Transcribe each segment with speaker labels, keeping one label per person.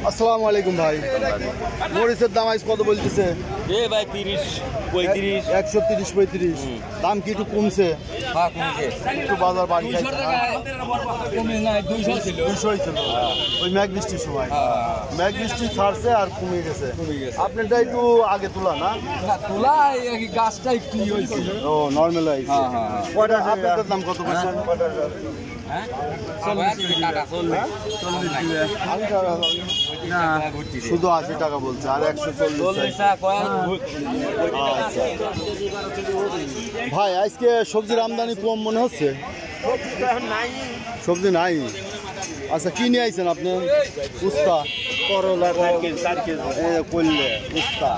Speaker 1: আসসালামু আলাইকুম ভাই। মরিচের দাম আজ কত বলতেছে?
Speaker 2: ভাই 30 35
Speaker 1: 130 35। দাম কি একটু কমছে?
Speaker 2: হ্যাঁ কমছে
Speaker 1: একটু বাজার বাড়ি খাইছে।
Speaker 2: 200 টাকা কমে নাই 200 ছিল
Speaker 1: 200 ছিল ওই মেঘ বৃষ্টির সময়। মেঘ বৃষ্টি ছাড়ছে আর কমে গেছে। আপনারটা একটু আগে তোলা না?
Speaker 2: তোলা এই গাছটা একটু হইছে।
Speaker 1: ও নরমাল হইছে।
Speaker 2: হ্যাঁ।
Speaker 1: কয়টা আপনাদের দাম কত বলছেন?
Speaker 2: হ্যাঁ 40 টাকা 40
Speaker 1: না শুধু 80 টাকা বলছে আর 140
Speaker 2: টাকা কয়।
Speaker 1: আচ্ছা ভাই আজকে সবজির আমদানি কম মনে হচ্ছে। সবজি নাই। আচ্ছা কি নিয়ে আইছেন আপনি? উস্তা করলা 4 কেজি করলে উস্তা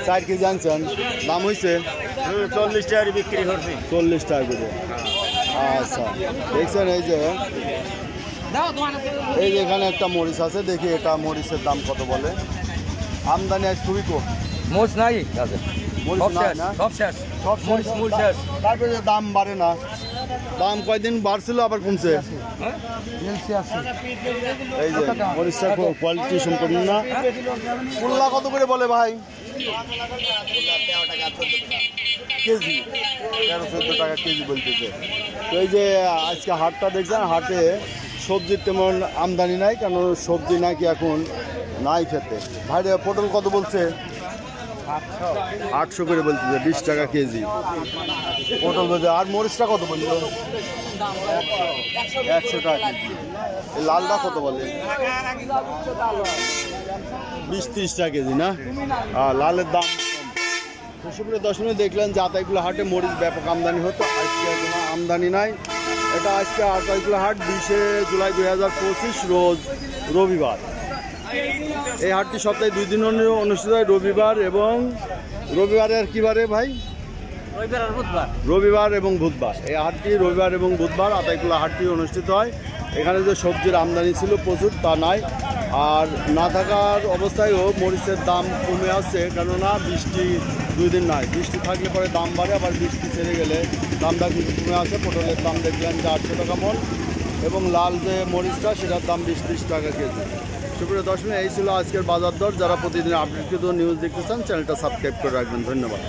Speaker 1: 4 কেজি আনছেন। দাম হয়েছে
Speaker 2: 40 টাকা বিক্রি করছি।
Speaker 1: 40 টাকা করে। আচ্ছা দেখছেন এই যে এখানে একটা মরিচ আছে, দেখি এটা মরিচের দাম কত বলে। আমদানি আজ খুবই কম।
Speaker 2: মোচ নাই
Speaker 1: মরিচ নাই না?
Speaker 2: সব শেষ
Speaker 1: মরিচ শেষ। তারপরে দাম বাড়ে না। দাম কয়দিন বাড়ছিল আবার কমছে। এই যে মরিচটা কোয়ালিটি সম্পন্ন না। কুল্লা কত করে বলে ভাই? কেজি 13-14 টাকা কেজি বলতেছে। তো এই যে আজকে হাটটা দেখছেন, হাটে সবজির তেমন আমদানি নাই, কারণ সবজি নাকি এখন নাই খেতে। ভাইরে পটল কত বলছে? 800 করে বলতেছে, 20 টাকা কেজি পটল বলছে। আর মরিচটা কত বললো? 100 টাকা কেজি। এই লালটা কত বলে? 20-30 টাকা কেজি না? আর লালের দাম কম। সুপ্রিয় দর্শক দেখলেন যে আতাইকুলা হাটে মরিচ ব্যাপক আমদানি হতো, আজকে কোনো আমদানি নাই। এটা আজকে আতাইকুলা হাট 20 জুলাই 2025 রোজ রবিবার। এই হাটটি সপ্তাহে 2 দিন অনুষ্ঠিত হয়, রবিবার এবং রবিবারের কি বারে ভাই? রবিবার এবং বুধবার। এই হাটটি রবিবার এবং বুধবার আতাইকুলা হাটটি অনুষ্ঠিত হয়। এখানে যে সবজির আমদানি ছিল প্রচুর তা নাই, আর না থাকার অবস্থায়ও মরিচের দাম কমে আসছে, কেননা বৃষ্টি 2 দিন নাই। বৃষ্টি থাকলে পরে দাম বাড়ে, আবার বৃষ্টি ছেড়ে গেলে দামটা কিন্তু কমে আসে। পটলের দাম দেখলেন যে 800 টাকা মন, এবং লাল যে মরিচটা সেটার দাম 20-30 টাকা কেজি। সুপ্রিয় দর্শক এই ছিল আজকের বাজার দর। যারা প্রতিদিন আপডেটকৃত নিউজ দেখতে চান চ্যানেলটা সাবস্ক্রাইব করে রাখবেন। ধন্যবাদ।